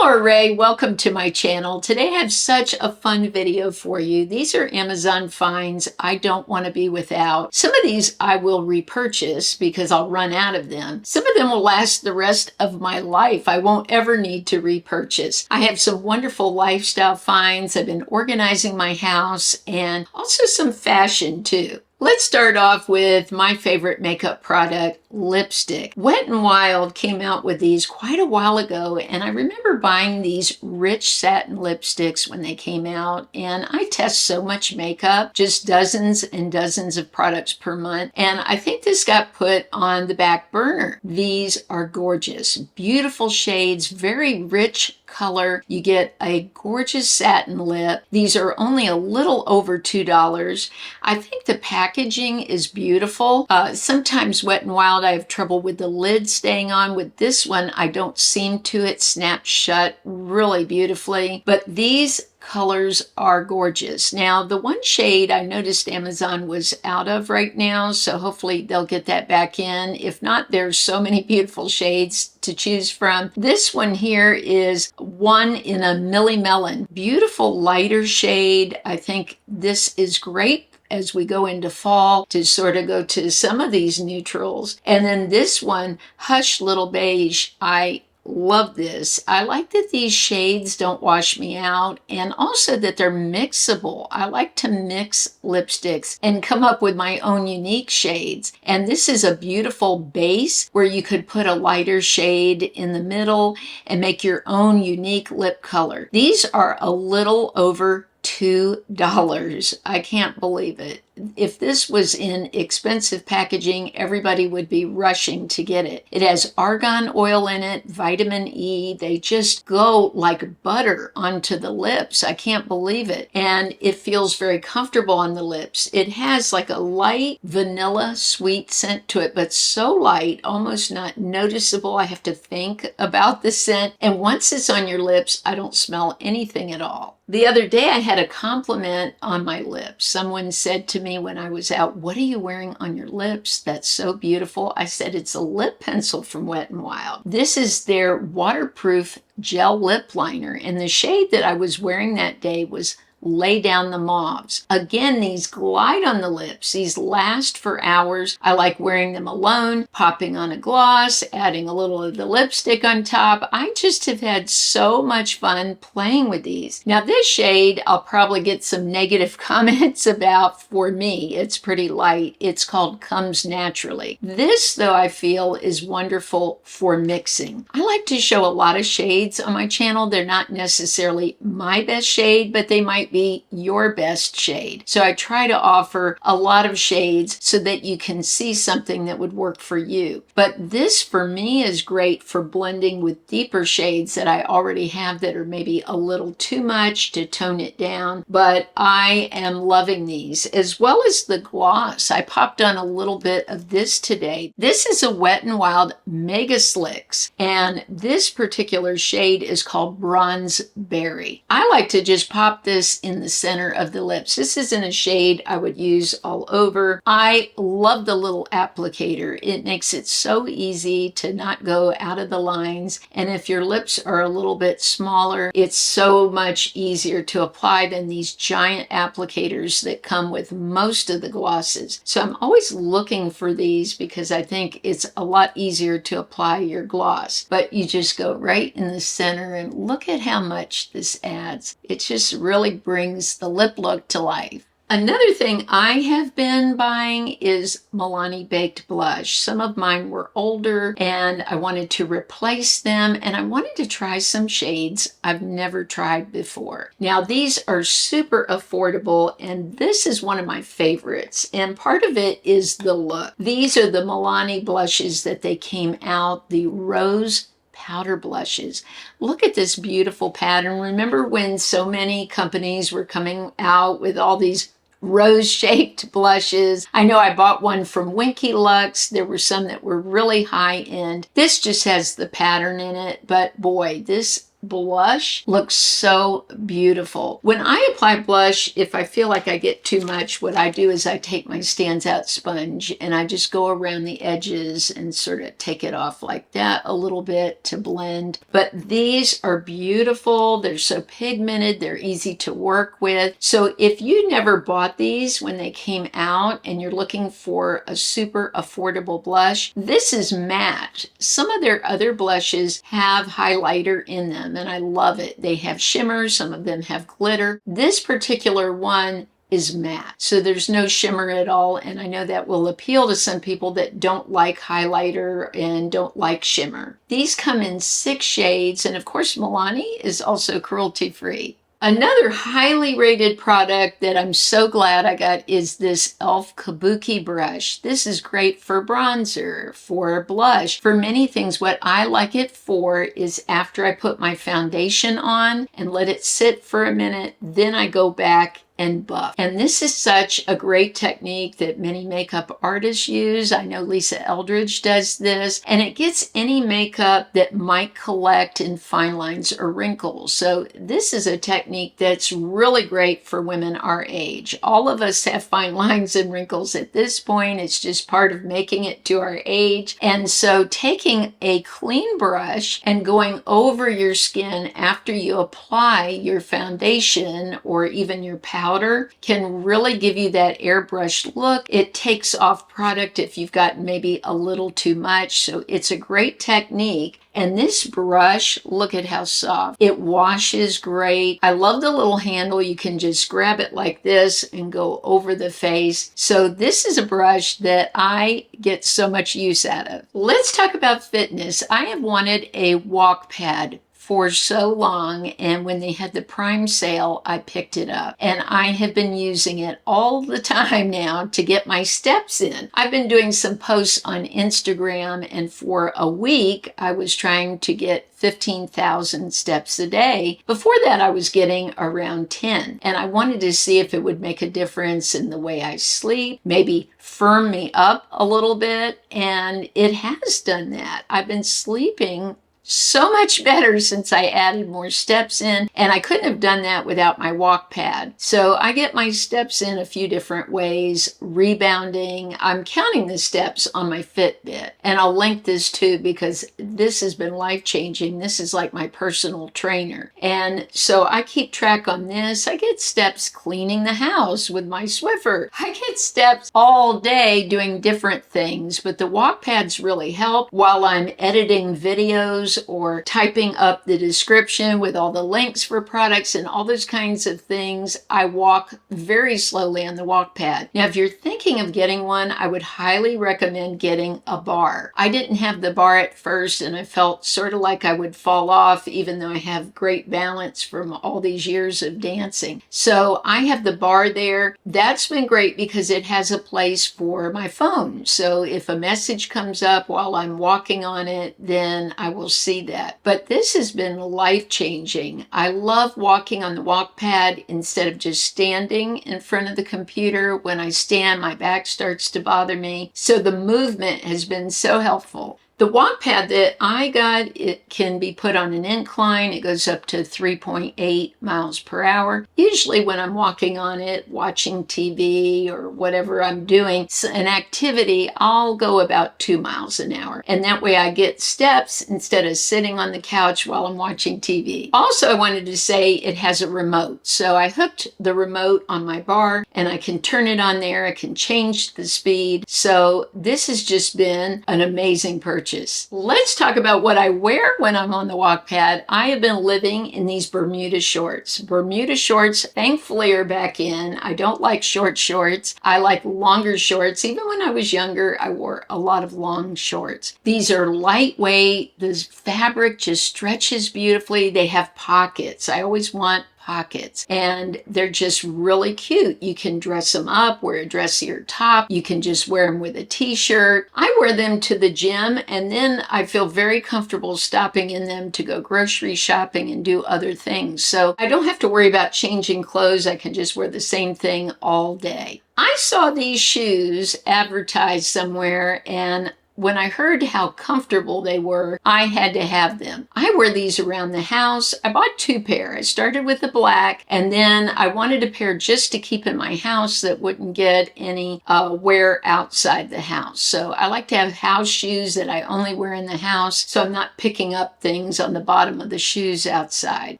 Laura Ray, welcome to my channel. Today I have such a fun video for you. These are Amazon finds I don't want to be without. Some of these I will repurchase because I'll run out of them. Some of them will last the rest of my life. I won't ever need to repurchase. I have some wonderful lifestyle finds. I've been organizing my house and also some fashion too. Let's start off with my favorite makeup product, lipstick. Wet n Wild came out with these quite a while ago, and I remember buying these rich satin lipsticks when they came out, and I test so much makeup, just dozens and dozens of products per month, and I think this got put on the back burner. These are gorgeous, beautiful shades, very rich color. You get a gorgeous satin lip. These are only a little over $2. I think the packaging is beautiful. Sometimes Wet n Wild I have trouble with the lid staying on. With this one I don't seem to. It snaps shut really beautifully. But these colors are gorgeous. Now, the one shade I noticed Amazon was out of right now, so hopefully they'll get that back in. If not, there's so many beautiful shades to choose from. This one here is one in a Millie Melon. Beautiful lighter shade. I think this is great as we go into fall to sort of go to some of these neutrals. And then this one, Hush Little Beige, I love this. I like that these shades don't wash me out, and also that they're mixable. I like to mix lipsticks and come up with my own unique shades. And this is a beautiful base where you could put a lighter shade in the middle and make your own unique lip color. These are a little over $2. I can't believe it. If this was in expensive packaging, everybody would be rushing to get it. It has argan oil in it, vitamin E. They just go like butter onto the lips. I can't believe it. And it feels very comfortable on the lips. It has like a light vanilla sweet scent to it, but so light, almost not noticeable. I have to think about the scent. And once it's on your lips, I don't smell anything at all. The other day I had a compliment on my lips. Someone said to me when I was out, "What are you wearing on your lips? That's so beautiful." I said, "It's a lip pencil from Wet n Wild." This is their waterproof gel lip liner, and the shade that I was wearing that day was Lay Down the Mauves. Again, these glide on the lips. These last for hours. I like wearing them alone, popping on a gloss, adding a little of the lipstick on top. I just have had so much fun playing with these. Now this shade, I'll probably get some negative comments about. For me, it's pretty light. It's called Comes Naturally. This, though, I feel is wonderful for mixing. I like to show a lot of shades on my channel. They're not necessarily my best shade, but they might be your best shade. So I try to offer a lot of shades so that you can see something that would work for you. But this for me is great for blending with deeper shades that I already have that are maybe a little too much to tone it down. But I am loving these, as well as the gloss. I popped on a little bit of this today. This is a Wet n Wild Mega Slicks, and this particular shade is called Bronze Berry. I like to just pop this in the center of the lips. This isn't a shade I would use all over. I love the little applicator. It makes it so easy to not go out of the lines. And if your lips are a little bit smaller, it's so much easier to apply than these giant applicators that come with most of the glosses. So I'm always looking for these because I think it's a lot easier to apply your gloss. But you just go right in the center and look at how much this adds. It just really brings the lip look to life. Another thing I have been buying is Milani Baked Blush. Some of mine were older and I wanted to replace them, and I wanted to try some shades I've never tried before. Now these are super affordable, and this is one of my favorites, and part of it is the look. These are the Milani blushes that they came out, the rose powder blushes. Look at this beautiful pattern. Remember when so many companies were coming out with all these rose-shaped blushes? I know I bought one from Winky Lux. There were some that were really high-end. This just has the pattern in it, but boy, this blush looks so beautiful. When I apply blush, if I feel like I get too much, what I do is I take my Stands Out sponge and I just go around the edges and sort of take it off like that a little bit to blend. But these are beautiful. They're so pigmented. They're easy to work with. So if you never bought these when they came out and you're looking for a super affordable blush, this is matte. Some of their other blushes have highlighter in them, and I love it. They have shimmer, some of them have glitter. This particular one is matte, so there's no shimmer at all, and I know that will appeal to some people that don't like highlighter and don't like shimmer. These come in 6 shades, and of course Milani is also cruelty-free. Another highly rated product that I'm so glad I got is this e.l.f. Kabuki brush. This is great for bronzer, for blush, for many things. What I like it for is after I put my foundation on and let it sit for a minute, then I go back and buff. And this is such a great technique that many makeup artists use. I know Lisa Eldridge does this, and it gets any makeup that might collect in fine lines or wrinkles. So this is a technique that's really great for women our age. All of us have fine lines and wrinkles at this point. It's just part of making it to our age. And so taking a clean brush and going over your skin after you apply your foundation or even your powder can really give you that airbrushed look. It takes off product if you've got maybe a little too much. So it's a great technique. And this brush, look at how soft. It washes great. I love the little handle. You can just grab it like this and go over the face. So this is a brush that I get so much use out of. Let's talk about fitness. I have wanted a walk pad for so long, and when they had the Prime sale, I picked it up, and I have been using it all the time now to get my steps in. I've been doing some posts on Instagram, and for a week I was trying to get 15,000 steps a day. Before that, I was getting around 10, and I wanted to see if it would make a difference in the way I sleep, maybe firm me up a little bit, and it has done that. I've been sleeping so much better since I added more steps in, and I couldn't have done that without my walk pad. So I get my steps in a few different ways, rebounding. I'm counting the steps on my Fitbit, and I'll link this too because this has been life-changing. This is like my personal trainer. And so I keep track on this. I get steps cleaning the house with my Swiffer. I get steps all day doing different things, but the walk pads really help while I'm editing videos or typing up the description with all the links for products and all those kinds of things. I walk very slowly on the walk pad. Now, if you're thinking of getting one, I would highly recommend getting a bar. I didn't have the bar at first, and I felt sort of like I would fall off, even though I have great balance from all these years of dancing. So I have the bar there. That's been great because it has a place for my phone. So if a message comes up while I'm walking on it, then I will see that. But this has been life-changing. I love walking on the walk pad instead of just standing in front of the computer. When I stand, my back starts to bother me. So the movement has been so helpful. The walk pad that I got, it can be put on an incline. It goes up to 3.8 miles per hour. Usually when I'm walking on it, watching TV or whatever I'm doing, an activity, I'll go about 2 miles an hour. And that way I get steps instead of sitting on the couch while I'm watching TV. Also, I wanted to say it has a remote. So I hooked the remote on my bar and I can turn it on there. I can change the speed. So this has just been an amazing purchase. Let's talk about what I wear when I'm on the walk pad. I have been living in these Bermuda shorts. Bermuda shorts, thankfully, are back in. I don't like short shorts. I like longer shorts. Even when I was younger, I wore a lot of long shorts. These are lightweight. The fabric just stretches beautifully. They have pockets. I always want pockets, and they're just really cute. You can dress them up, wear a dressier top. You can just wear them with a t-shirt. I wear them to the gym, and then I feel very comfortable stopping in them to go grocery shopping and do other things. So I don't have to worry about changing clothes. I can just wear the same thing all day. I saw these shoes advertised somewhere, and when I heard how comfortable they were, I had to have them. I wear these around the house. I bought 2 pair. I started with the black, and then I wanted a pair just to keep in my house that wouldn't get any wear outside the house. So I like to have house shoes that I only wear in the house, so I'm not picking up things on the bottom of the shoes outside.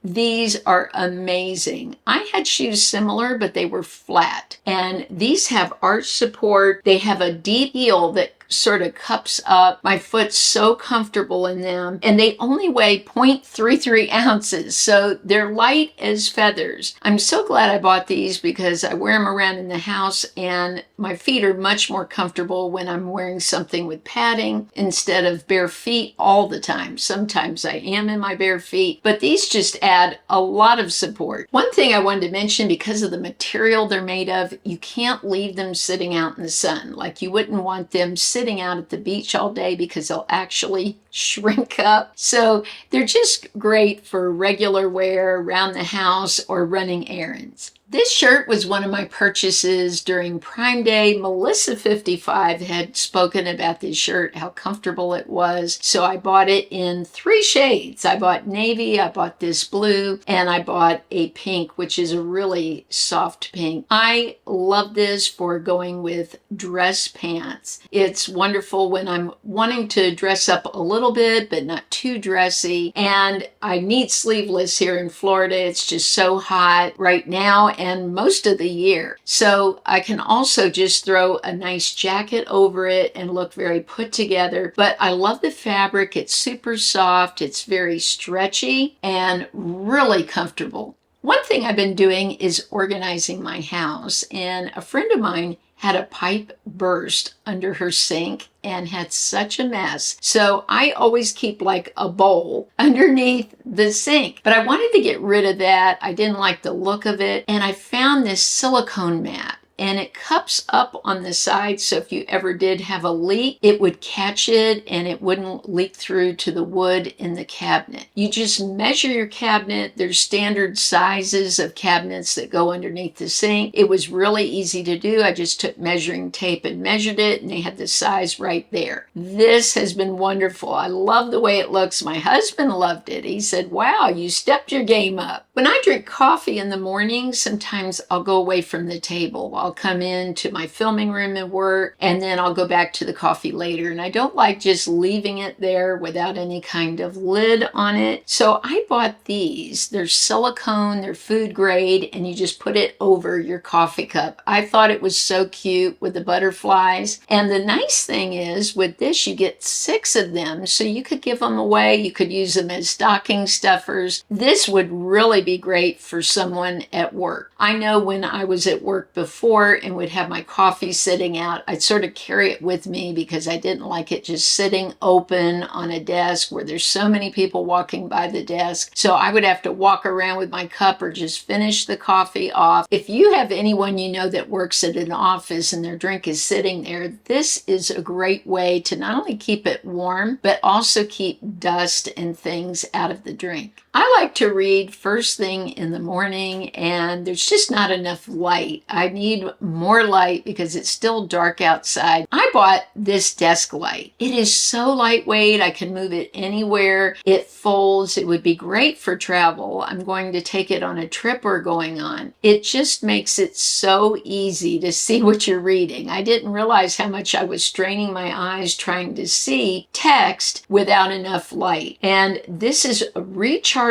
These are amazing. I had shoes similar, but they were flat, and these have arch support. They have a deep heel that sort of cups up. My foot's so comfortable in them, and they only weigh 0.33 ounces, so they're light as feathers. I'm so glad I bought these because I wear them around in the house, and my feet are much more comfortable when I'm wearing something with padding instead of bare feet all the time. Sometimes I am in my bare feet, but these just add a lot of support. One thing I wanted to mention, because of the material they're made of, you can't leave them sitting out in the sun. Like, you wouldn't want them sitting out at the beach all day because they'll actually shrink up. So they're just great for regular wear around the house or running errands. This shirt was one of my purchases during Prime Day. Melissa55 had spoken about this shirt, how comfortable it was. So I bought it in 3 shades. I bought navy, I bought this blue, and I bought a pink, which is a really soft pink. I love this for going with dress pants. It's wonderful when I'm wanting to dress up a little bit, but not too dressy. And I need sleeveless here in Florida. It's just so hot right now and most of the year. So I can also just throw a nice jacket over it and look very put together. But I love the fabric. It's super soft. It's very stretchy and really comfortable. One thing I've been doing is organizing my house, and a friend of mine had a pipe burst under her sink and had such a mess. So I always keep like a bowl underneath the sink. But I wanted to get rid of that. I didn't like the look of it. And I found this silicone mat. And it cups up on the side, so if you ever did have a leak, it would catch it and it wouldn't leak through to the wood in the cabinet. You just measure your cabinet. There's standard sizes of cabinets that go underneath the sink. It was really easy to do. I just took measuring tape and measured it, and they had the size right there. This has been wonderful. I love the way it looks. My husband loved it. He said, "Wow, you stepped your game up." When I drink coffee in the morning, sometimes I'll go away from the table. I'll come into my filming room and work, and then I'll go back to the coffee later. And I don't like just leaving it there without any kind of lid on it. So I bought these. They're silicone, they're food grade, and you just put it over your coffee cup. I thought it was so cute with the butterflies. And the nice thing is, with this, you get 6 of them, so you could give them away. You could use them as stocking stuffers. This would really be great for someone at work. I know when I was at work before and would have my coffee sitting out, I'd sort of carry it with me because I didn't like it just sitting open on a desk where there's so many people walking by the desk. So I would have to walk around with my cup or just finish the coffee off. If you have anyone you know that works at an office and their drink is sitting there, this is a great way to not only keep it warm, but also keep dust and things out of the drink. I like to read first thing in the morning, and there's just not enough light. I need more light because it's still dark outside. I bought this desk light. It is so lightweight. I can move it anywhere. It folds. It would be great for travel. I'm going to take it on a trip we're going on. It just makes it so easy to see what you're reading. I didn't realize how much I was straining my eyes trying to see text without enough light. And this is rechargeable.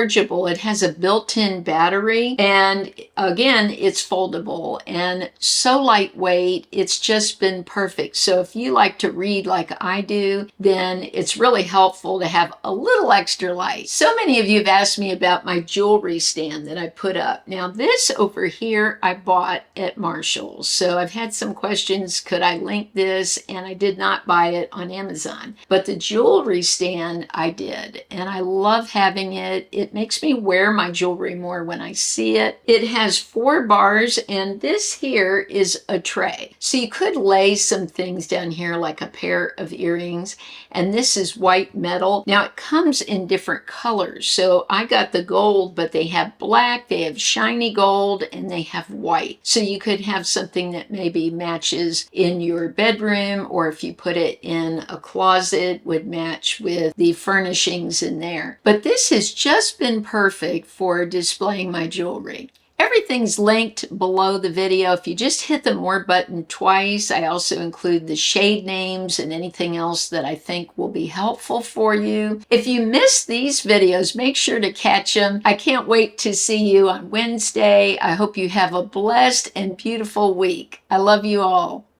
It has a built-in battery, and again, it's foldable and so lightweight. It's just been perfect. So if you like to read like I do, then it's really helpful to have a little extra light. So many of you have asked me about my jewelry stand that I put up. Now this over here I bought at Marshall's. So I've had some questions, could I link this? And I did not buy it on Amazon. But the jewelry stand I did, and I love having it. It makes me wear my jewelry more when I see it. It has 4 bars, and this here here is a tray. So you could lay some things down here like a pair of earrings, and this is white metal. Now it comes in different colors. So I got the gold, but they have black, they have shiny gold, and they have white. So you could have something that maybe matches in your bedroom, or if you put it in a closet, would match with the furnishings in there. But this has just been perfect for displaying my jewelry. Everything's linked below the video. If you just hit the more button twice, I also include the shade names and anything else that I think will be helpful for you. If you missed these videos, make sure to catch them. I can't wait to see you on Wednesday. I hope you have a blessed and beautiful week. I love you all.